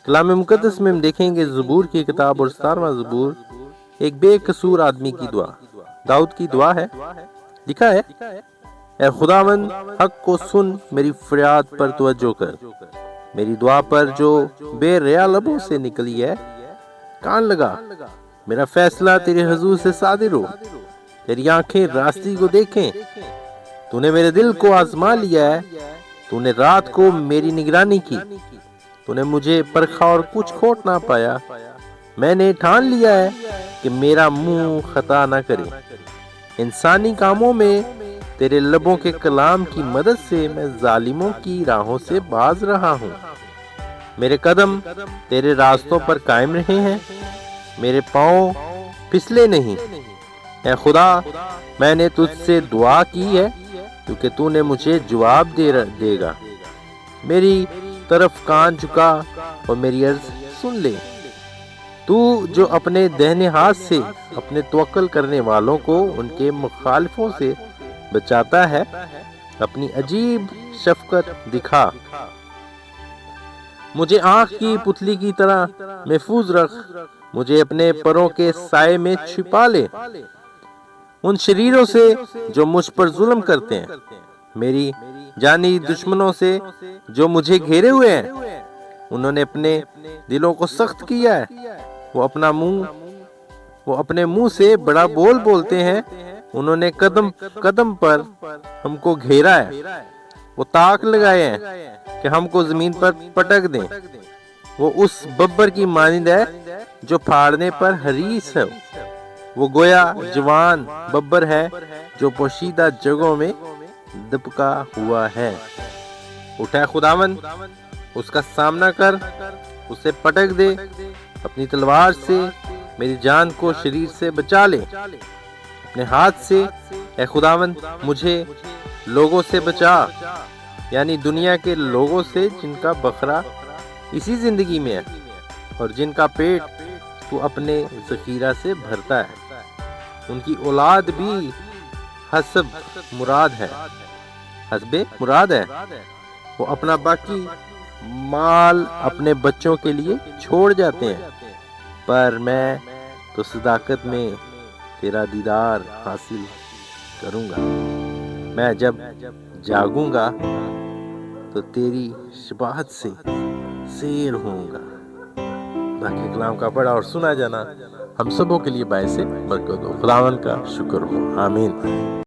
کلام مقدس میں ہم دیکھیں گے زبور کی کتاب اور 17واں زبور ایک بے قصور آدمی کی دعا، داؤد کی دعا ہے۔ لکھا ہے، اے خداوند حق کو سن، میری فریاد پر توجہ کر، میری دعا پر جو بے ریا لبوں سے نکلی ہے کان لگا۔ میرا فیصلہ تیرے حضور سے صادر ہو، تیری آنکھیں راستی کو دیکھیں۔ تو نے میرے دل کو آزما لیا ہے، تو نے رات کو میری نگرانی کی، تو نے مجھے پرکھا اور کچھ کھوٹ نہ پایا۔ میں نے ٹھان لیا ہے کہ میرا منہ خطا نہ کرے، انسانی کاموں میں تیرے لبوں کے کلام کی مدد سے میں ظالموں کی راہوں سے باز رہا ہوں۔ میرے قدم تیرے راستوں پر قائم رہے ہیں، میرے پاؤں پھسلے نہیں۔ اے خدا، میں نے تجھ سے دعا کی ہے کیونکہ تو نے مجھے جواب دے گا۔ میری طرف کان جھکا اور میری عرض سن لے۔ تو جو اپنے دہنے ہاتھ سے اپنے توکل کرنے والوں کو ان کے مخالفوں سے بچاتا ہے، اپنی عجیب شفقت دکھا۔ مجھے آنکھ کی پتلی کی طرح محفوظ رکھ، مجھے اپنے پروں کے سائے میں چھپا لے ان شریروں سے جو مجھ پر ظلم کرتے ہیں، میری جانی دشمنوں سے جو مجھے گھیرے ہوئے ہیں۔ انہوں نے اپنے دلوں کو سخت کیا ہے، وہ اپنے منہ سے بڑا بول بولتے ہیں۔ انہوں نے قدم قدم پر ہم کو گھیرا ہے، وہ طاق لگائے ہیں کہ ہم کو زمین پر پٹک دیں۔ وہ اس ببر کی مانند ہے جو پھاڑنے پر حریص ہے، وہ گویا جوان ببر ہے جو پوشیدہ جگہوں میں دبکا ہوا ہے۔ اٹھے خداوند، اس کا سامنا کر، اسے پٹک دے، اپنی تلوار سے میری جان کو شریر سے بچا لے۔ اپنے ہاتھ سے اے خداوند مجھے لوگوں سے بچا، یعنی دنیا کے لوگوں سے جن کا بکھرا اسی زندگی میں ہے اور جن کا پیٹ تو اپنے ذخیرہ سے بھرتا ہے۔ ان کی اولاد بھی حسب مراد ہے، وہ اپنا باقی مال اپنے بچوں کے لیے چھوڑ جاتے ہیں، پر میں تو صداقت میں تیرا دیدار حاصل کروں گا۔ میں جب جاگوں گا تو تیری شباہت سے سیر ہوں گا۔ باقی کلام کا پڑھا اور سنا جانا ہم سبوں کے لیے باعث برکت ہو۔ خداوند کا شکر ہو، آمین۔